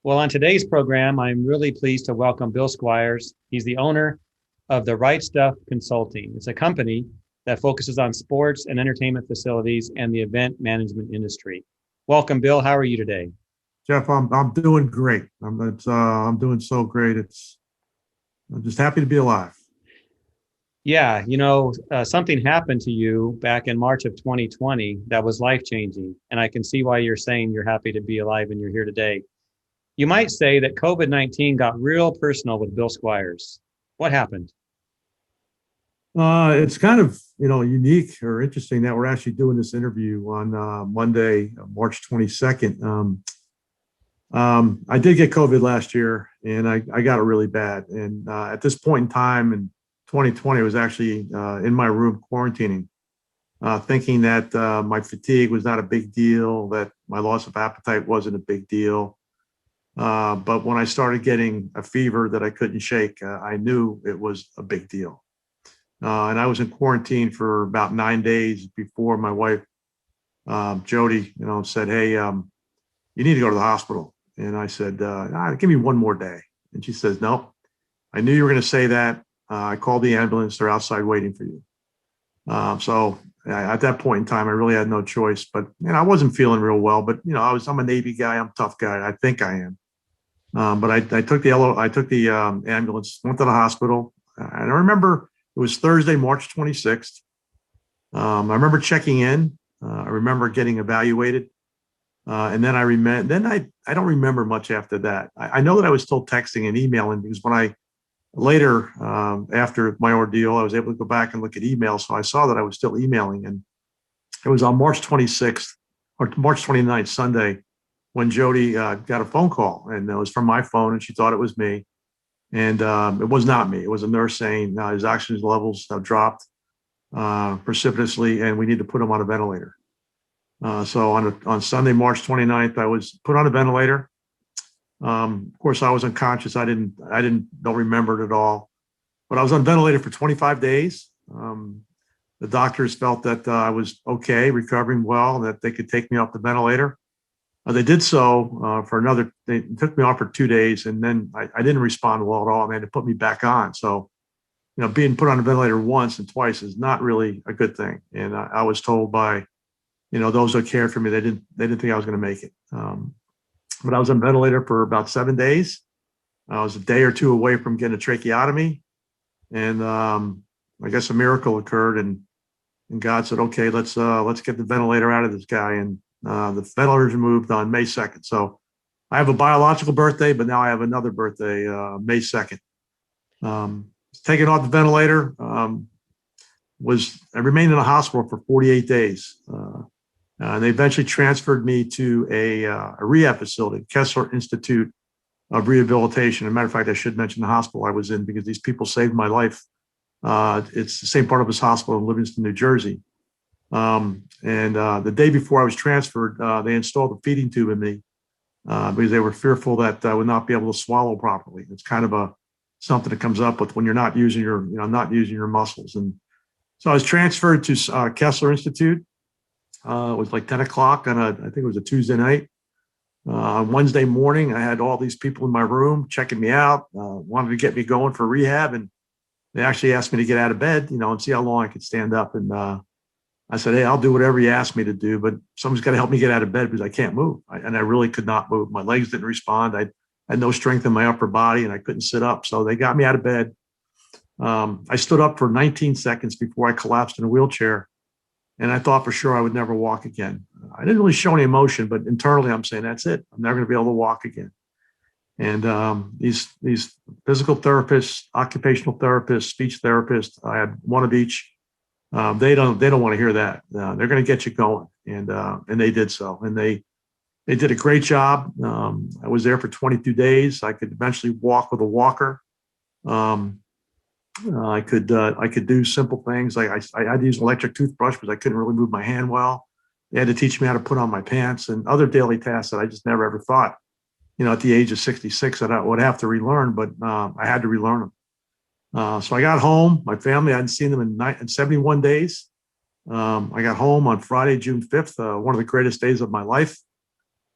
Well, on today's program, I'm really pleased to welcome Bill Squires. He's the owner of the Right Stuff Consulting. It's a company that focuses on sports and entertainment facilities and the event management industry. Welcome, Bill. How are you today? Jeff, I'm doing great. I'm doing so great. I'm just happy to be alive. Yeah, something happened to you back in March of 2020 that was life-changing, and I can see why you're saying you're happy to be alive and you're here today. You might say that COVID-19 got real personal with Bill Squires. What happened? It's kind of unique or interesting that we're actually doing this interview on Monday, March 22nd. I did get COVID last year, and I got it really bad. And at this point in time in 2020, I was actually in my room quarantining, thinking that my fatigue was not a big deal, that my loss of appetite wasn't a big deal. But when I started getting a fever that I couldn't shake, I knew it was a big deal. And I was in quarantine for about 9 days before my wife, Jody, said, "Hey, you need to go to the hospital." And I said, "Give me one more day." And she says, "No, I knew you were going to say that. I called the ambulance. They're outside waiting for you." So at that point in time, I really had no choice. But I wasn't feeling real well. But I'm a Navy guy. I'm a tough guy. I think I am. But I took the ambulance, went to the hospital. And I remember it was Thursday, March 26th. I remember checking in. I remember getting evaluated. And then I don't remember much after that. I know that I was still texting and emailing because when I later, after my ordeal, I was able to go back and look at emails. So I saw that I was still emailing. And it was on March 26th or March 29th, Sunday, when Jody got a phone call. And it was from my phone, and she thought it was me. And it was not me. It was a nurse saying his oxygen levels have dropped precipitously, and we need to put him on a ventilator. So on Sunday, March 29th, I was put on a ventilator. Of course, I was unconscious. I don't remember it at all. But I was on ventilator for 25 days. The doctors felt that I was okay, recovering well, that they could take me off the ventilator. They did so they took me off for 2 days, and then I didn't respond well at all, and they had to put me back on. So, being put on a ventilator once and twice is not really a good thing. And I was told by, those that cared for me, they didn't think I was going to make it. But I was on ventilator for about 7 days. I was a day or two away from getting a tracheotomy, and I guess a miracle occurred, and God said, "Okay, let's get the ventilator out of this guy." And the ventilators removed on May 2nd. So I have a biological birthday, but now I have another birthday, May 2nd. Taken off the ventilator, I remained in the hospital for 48 days. And they eventually transferred me to a rehab facility, Kessler Institute of Rehabilitation. As a matter of fact, I should mention the hospital I was in because these people saved my life. It's the St. Barnabas Hospital in Livingston, New Jersey. And the day before I was transferred, they installed a feeding tube in me because they were fearful that I would not be able to swallow properly. It's kind of something that comes up with when you're not using your muscles. And so I was transferred to Kessler Institute. It was like 10 o'clock on I think it was a Tuesday night. Wednesday morning, I had all these people in my room checking me out, wanted to get me going for rehab. And they actually asked me to get out of bed, and see how long I could stand up. And I said, "Hey, I'll do whatever you ask me to do, but someone's got to help me get out of bed because I can't move." And I really could not move. My legs didn't respond. I had no strength in my upper body, and I couldn't sit up. So they got me out of bed. I stood up for 19 seconds before I collapsed in a wheelchair. And I thought for sure I would never walk again. I didn't really show any emotion, but internally I'm saying, that's it. I'm never going to be able to walk again. And these physical therapists, occupational therapists, speech therapists, I had one of each. They don't want to hear that. They're going to get you going, and they did so, and they did a great job. I was there for 22 days. I could eventually walk with a walker. I could do simple things like I had to use an electric toothbrush because I couldn't really move my hand well. They had to teach me how to put on my pants and other daily tasks that I just never ever thought, at the age of 66 that I would have to relearn, but I had to relearn them. So I got home. My family, I hadn't seen them in 71 days. I got home on Friday, June 5th, one of the greatest days of my life.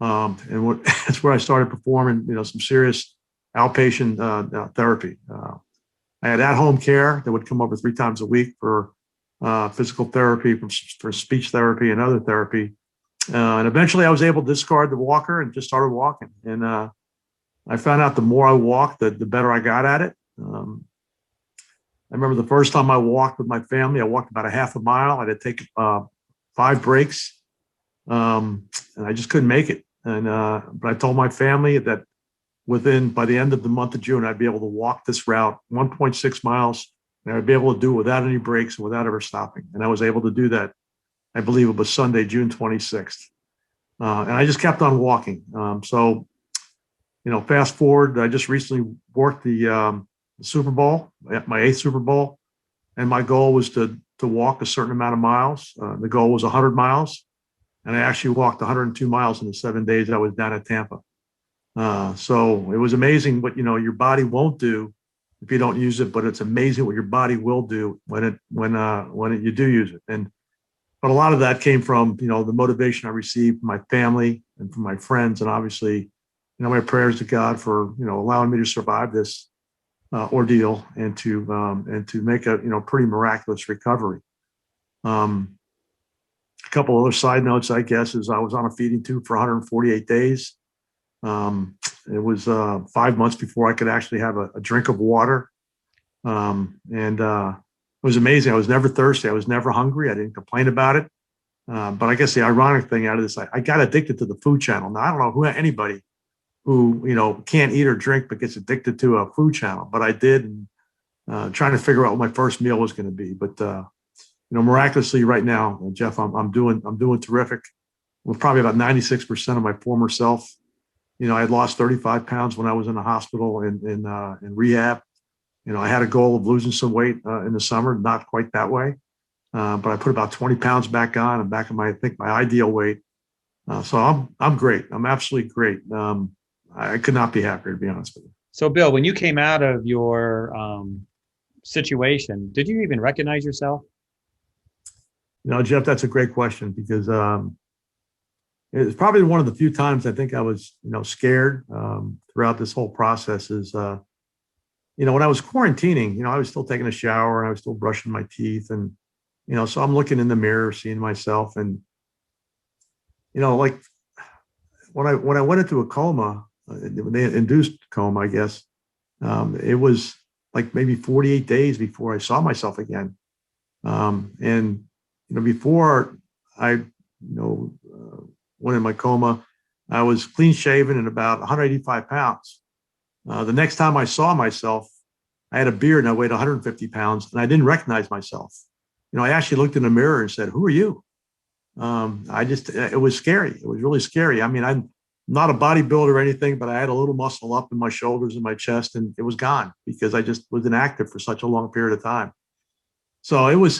That's where I started performing, some serious outpatient therapy. I had at-home care that would come over 3 times a week for physical therapy, for speech therapy and other therapy. And eventually I was able to discard the walker and just started walking. And I found out the more I walked, the better I got at it. I remember the first time I walked with my family, I walked about a half a mile. I had to take 5 breaks, and I just couldn't make it. And but I told my family that by the end of the month of June, I'd be able to walk this route, 1.6 miles, and I'd be able to do it without any breaks and without ever stopping. And I was able to do that. I believe it was Sunday, June 26th. And I just kept on walking. Fast forward, I just recently worked the Super Bowl, my 8th Super Bowl, and my goal was to walk a certain amount of miles. The goal was 100 miles, and I actually walked 102 miles in the 7 days I was down at Tampa. So it was amazing what your body won't do if you don't use it, but it's amazing what your body will do when you do use it. But a lot of that came from the motivation I received from my family and from my friends, and obviously my prayers to God for allowing me to survive this ordeal and to make a pretty miraculous recovery. A couple other side notes, I guess, is I was on a feeding tube for 148 days. It was 5 months before I could actually have a drink of water. It was amazing. I was never thirsty. I was never hungry. I didn't complain about it. But I guess the ironic thing out of this, I got addicted to the food channel. Now, I don't know anybody who, can't eat or drink but gets addicted to a food channel. But I did, and trying to figure out what my first meal was going to be. But, miraculously right now, Jeff, I'm doing terrific. With probably about 96% of my former self. I had lost 35 pounds when I was in the hospital in rehab. I had a goal of losing some weight in the summer, not quite that way. But I put about 20 pounds back on and back in my ideal weight. So I'm great. I'm absolutely great. I could not be happier, to be honest with you. So, Bill, when you came out of your situation, did you even recognize yourself? Jeff, that's a great question because it was probably one of the few times I think I was, scared throughout this whole process. Is when I was quarantining, I was still taking a shower and I was still brushing my teeth, and so I'm looking in the mirror, seeing myself, and like when I went into a coma, they induced coma, I guess. It was like maybe 48 days before I saw myself again, and before I went in my coma, I was clean shaven and about 185 pounds. The next time I saw myself, I had a beard and I weighed 150 pounds and I didn't recognize myself. I actually looked in the mirror and said, "Who are you?" It was scary. It was really scary. I mean, I'm not a bodybuilder or anything, but I had a little muscle up in my shoulders and my chest, and it was gone because I just was inactive for such a long period of time. So it was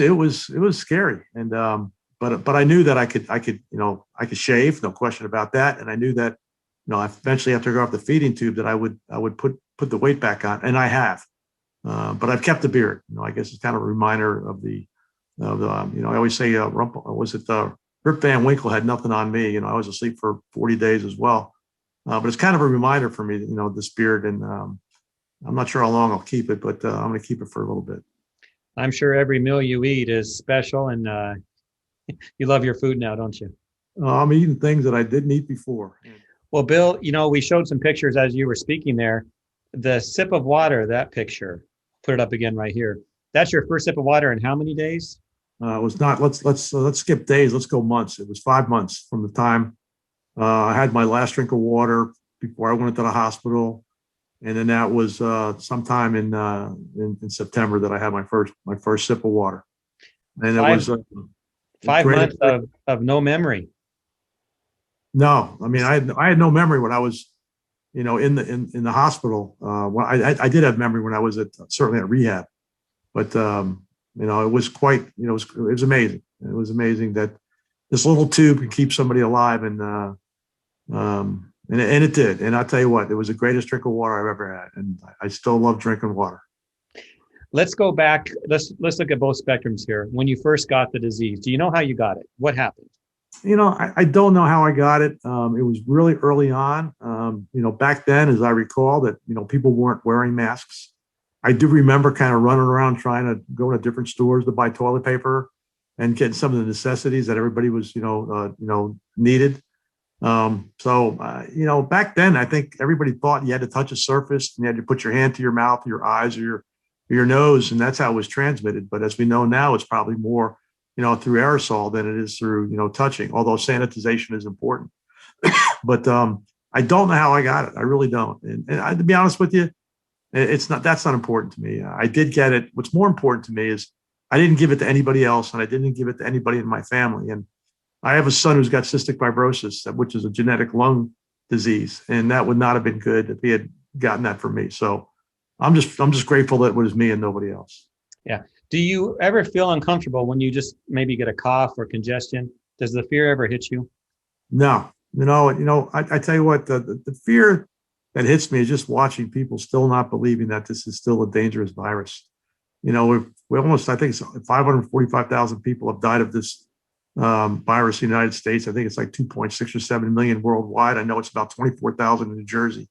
scary. And, but I knew that I could shave, no question about that. And I knew that, I eventually have to go off the feeding tube that I would put the weight back on, and I have. But I've kept the beard. I guess it's kind of a reminder of I always say, Rip Van Winkle had nothing on me. I was asleep for 40 days as well. But it's kind of a reminder for me, this beard. And I'm not sure how long I'll keep it, but I'm going to keep it for a little bit. I'm sure every meal you eat is special, and you love your food now, don't you? I'm eating things that I didn't eat before. Well, Bill, we showed some pictures as you were speaking there. The sip of water, that picture, put it up again right here. That's your first sip of water in how many days? It was not. Let's skip days. Let's go months. It was 5 months from the time I had my last drink of water before I went into the hospital, and then that was sometime in September that I had my first sip of water. And it was 5 months of no memory. No, I mean I had no memory when I was, in the hospital. I did have memory when I was certainly at rehab, but it was quite, it was amazing. It was amazing that this little tube can keep somebody alive, and it did. And I'll tell you what, it was the greatest drink of water I've ever had, and I still love drinking water. Let's go back. Let's look at both spectrums here. When you first got the disease, do you know how you got it? What happened? I don't know how I got it. It was really early on. Back then, as I recall, that people weren't wearing masks. I do remember kind of running around trying to go to different stores to buy toilet paper and getting some of the necessities that everybody was, needed. Back then, I think everybody thought you had to touch a surface and you had to put your hand to your mouth, your eyes, or your nose, and that's how it was transmitted. But as we know now, it's probably more, through aerosol than it is through, touching. Although sanitization is important, but I don't know how I got it. I really don't. And to be honest with you, it's not. That's not important to me. I did get it. What's more important to me is I didn't give it to anybody else, and I didn't give it to anybody in my family. And I have a son who's got cystic fibrosis, which is a genetic lung disease, and that would not have been good if he had gotten that from me. So I'm just grateful that it was me and nobody else. Yeah. Do you ever feel uncomfortable when you just maybe get a cough or congestion? Does the fear ever hit you? No, I tell you what, the fear that hits me is just watching people still not believing that this is still a dangerous virus. We almost, I think, 545,000 people have died of this virus in the United States. I think it's like 2.6 or 7 million worldwide. I know it's about 24,000 in New Jersey.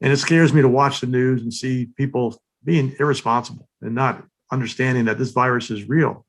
And it scares me to watch the news and see people being irresponsible and not understanding that this virus is real.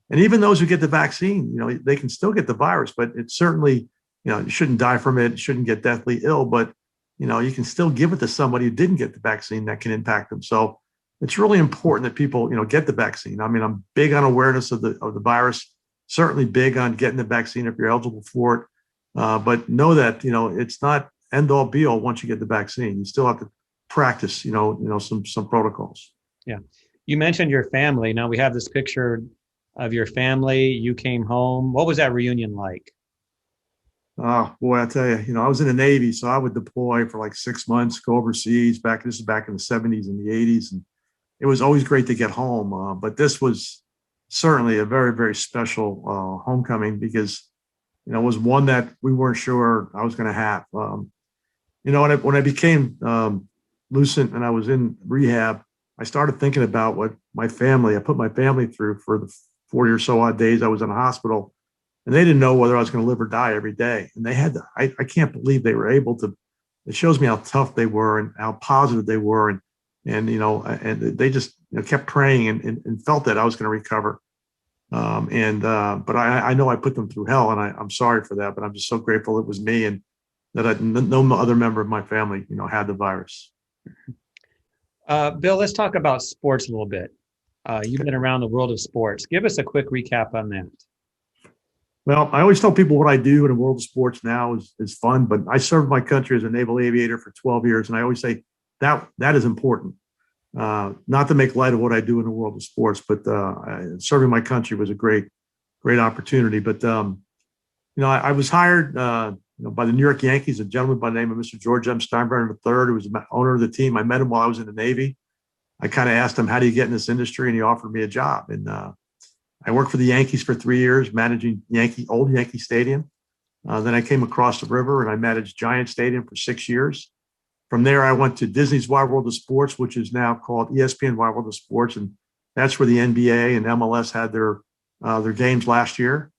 And even those who get the vaccine, they can still get the virus, but it certainly, you shouldn't die from it, shouldn't get deathly ill, but, you can still give it to somebody who didn't get the vaccine that can impact them. So it's really important that people, get the vaccine. I mean, I'm big on awareness of the virus, certainly big on getting the vaccine if you're eligible for it. But know that, it's not end all be all once you get the vaccine. You still have to practice, some protocols. Yeah. You mentioned your family. Now we have this picture of your family. You came home. What was that reunion like? Oh boy, I tell you, I was in the Navy, so I would deploy for like 6 months, go overseas. This is back in the 70s and the 80s, and it was always great to get home. But this was certainly a very, very special homecoming because it was one that we weren't sure I was going to have. When I became lucent and I was in rehab, I started thinking about what I put my family through for the 40 or so odd days I was in a hospital, and they didn't know whether I was going to live or die every day. And I can't believe they were able to. It shows me how tough they were and how positive they were. And they just kept praying and felt that I was going to recover. But I know I put them through hell, and I'm sorry for that, but I'm just so grateful it was me and that no other member of my family, had the virus. Bill, let's talk about sports a little bit. You've been around the world of sports. Give us a quick recap on that. Well, I always tell people what I do in the world of sports now is fun, but I served my country as a naval aviator for 12 years. And I always say that is important. Not to make light of what I do in the world of sports, but serving my country was a great opportunity. But, I was hired by the New York Yankees, a gentleman by the name of Mr. George M. Steinbrenner III, who was the owner of the team. I met him while I was in the Navy. I kind of asked him, how do you get in this industry? And he offered me a job. And I worked for the Yankees for 3 years, managing old Yankee Stadium. Then I came across the river and I managed Giant Stadium for 6 years. From there, I went to Disney's Wide World of Sports, which is now called ESPN Wide World of Sports. And that's where the NBA and MLS had their games last year.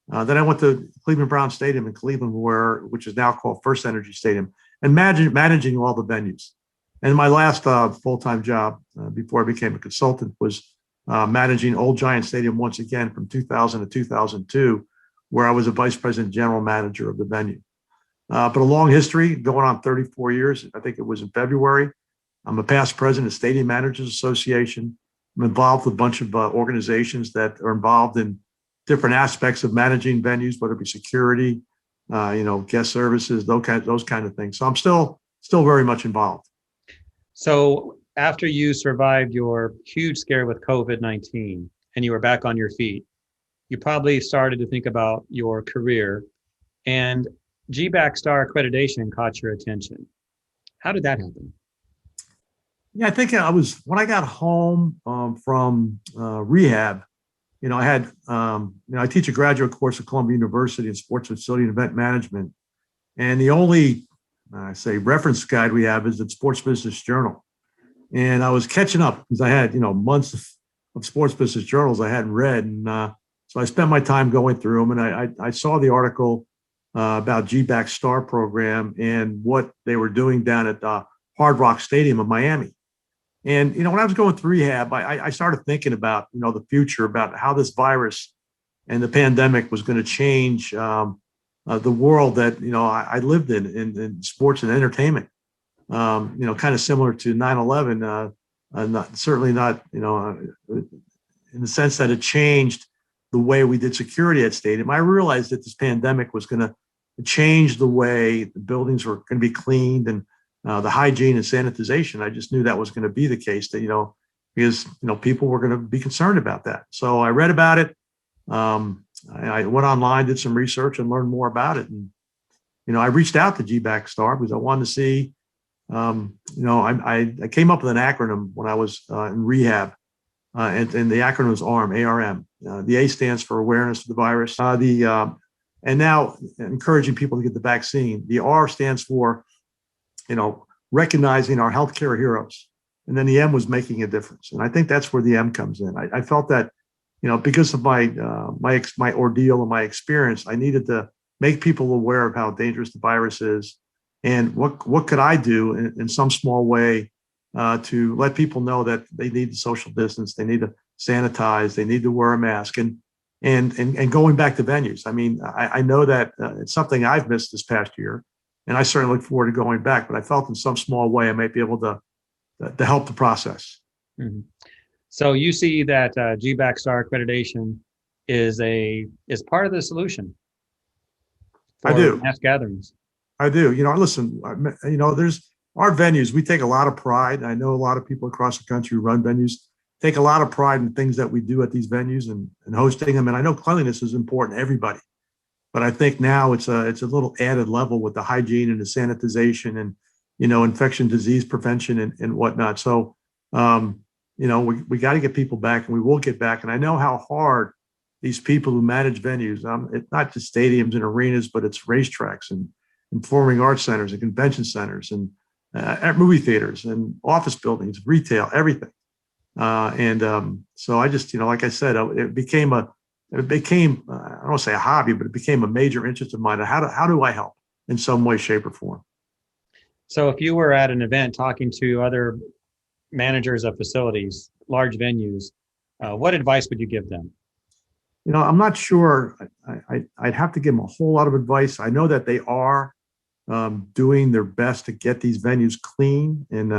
Then I went to Cleveland Brown Stadium in Cleveland, which is now called First Energy Stadium, and managing all the venues. And my last full-time job before I became a consultant was managing Old Giant Stadium once again from 2000 to 2002, where I was a vice president general manager of the venue. But a long history, going on 34 years. I think it was in February. I'm a past president of Stadium Managers Association. I'm involved with a bunch of organizations that are involved in different aspects of managing venues, whether it be security, guest services, those kind of things. So I'm still very much involved. So after you survived your huge scare with COVID-19 and you were back on your feet, you probably started to think about your career, and GBackstar accreditation caught your attention. How did that happen? Yeah, I think when I got home from rehab, I had, I teach a graduate course at Columbia University in sports facility and event management. And the only, reference guide we have is the Sports Business Journal. And I was catching up because I had, months of sports business journals I hadn't read. And So I spent my time going through them, and I saw the article about GBackstar program and what they were doing down at the Hard Rock Stadium in Miami. And, when I was going through rehab, I started thinking about, the future, about how this virus and the pandemic was going to change the world that, I lived in sports and entertainment, kind of similar to 9/11, certainly not, in the sense that it changed the way we did security at stadium. I realized that this pandemic was going to change the way the buildings were going to be cleaned and the hygiene and sanitization. I just knew that was going to be the case, that, because, people were going to be concerned about that. So I read about it. I went online, did some research, and learned more about it. And, I reached out to GBackstar because I wanted to see, I came up with an acronym when I was in rehab, and the acronym is ARM, ARM. The A stands for awareness of the virus. And now encouraging people to get the vaccine. The R stands for, recognizing our healthcare heroes. And then the M was making a difference. And I think that's where the M comes in. I felt that, because of my ordeal and my experience, I needed to make people aware of how dangerous the virus is, and what could I do in some small way to let people know that they need to social distance, they need to sanitize, they need to wear a mask, and going back to venues. I mean, I know that it's something I've missed this past year, and I certainly look forward to going back. But I felt in some small way I might be able to help the process. Mm-hmm. So you see that GBackstar accreditation is part of the solution for I do. mass gatherings. I do. Listen, there's our venues. We take a lot of pride. I know a lot of people across the country who run venues take a lot of pride in things that we do at these venues and hosting them. And I know cleanliness is important to everybody, but I think now it's a little added level with the hygiene and the sanitization and, infection disease prevention and whatnot. So, we got to get people back, and we will get back. And I know how hard these people who manage venues, it's not just stadiums and arenas, but it's racetracks and performing arts centers and convention centers and movie theaters and office buildings, retail, everything. So I just, like I said, it became, I don't want to say a hobby, but it became a major interest of mine. How do I help in some way, shape, or form? So if you were at an event talking to other managers of facilities, large venues, what advice would you give them? I'm not sure. I'd have to give them a whole lot of advice. I know that they are doing their best to get these venues clean. And,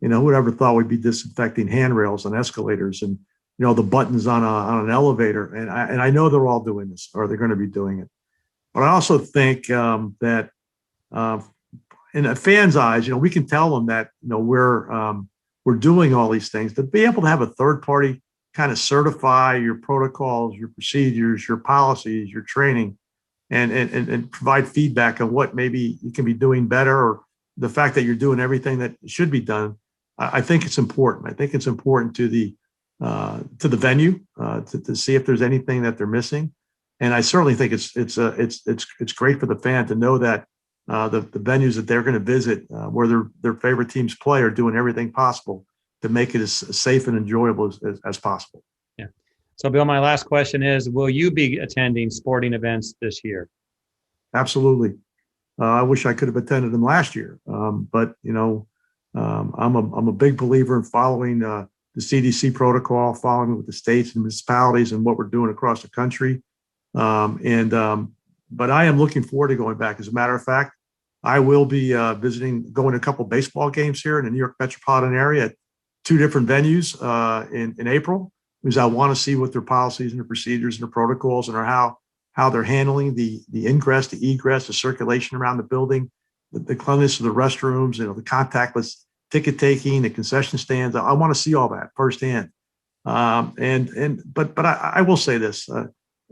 who would ever thought we'd be disinfecting handrails and escalators and, the buttons on an elevator. And I know they're all doing this, or they're going to be doing it. But I also think that in a fan's eyes, we can tell them that, we're doing all these things. To be able to have a third party kind of certify your protocols, your procedures, your policies, your training, and provide feedback on what maybe you can be doing better, or the fact that you're doing everything that should be done. I think it's important. I think it's important to the venue to see if there's anything that they're missing. And I certainly think it's great for the fan to know that the venues that they're going to visit, where their favorite teams play, are doing everything possible to make it as safe and enjoyable as possible. Yeah. So, Bill, my last question is: will you be attending sporting events this year? Absolutely. I wish I could have attended them last year, but I'm a big believer in following the CDC protocol, following with the states and municipalities and what we're doing across the country. But I am looking forward to going back. As a matter of fact, I will be going to a couple baseball games here in the New York metropolitan area at 2 different venues in April, because I want to see what their policies and their procedures and their protocols and how they're handling the ingress, the egress, the circulation around the building, the cleanliness of the restrooms, the contactless ticket taking, the concession stands. I want to see all that firsthand. But I will say this.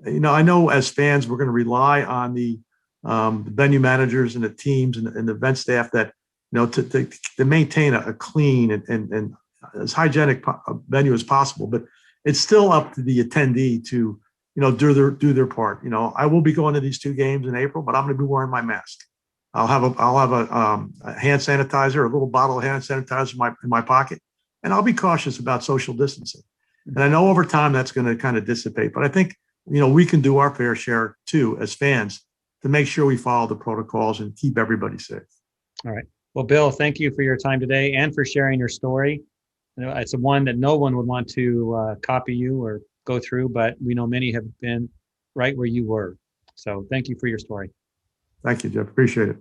I know as fans, we're going to rely on the venue managers and the teams and the event staff that, to maintain a clean and as hygienic venue as possible. But it's still up to the attendee to, do their part. I will be going to these 2 games in April, but I'm going to be wearing my mask. I'll have a hand sanitizer, a little bottle of hand sanitizer in my pocket, and I'll be cautious about social distancing. And I know over time that's going to kind of dissipate, but I think we can do our fair share too as fans to make sure we follow the protocols and keep everybody safe. All right. Well, Bill, thank you for your time today and for sharing your story. It's one that no one would want to copy you or go through, but we know many have been right where you were. So thank you for your story. Thank you, Jeff. Appreciate it.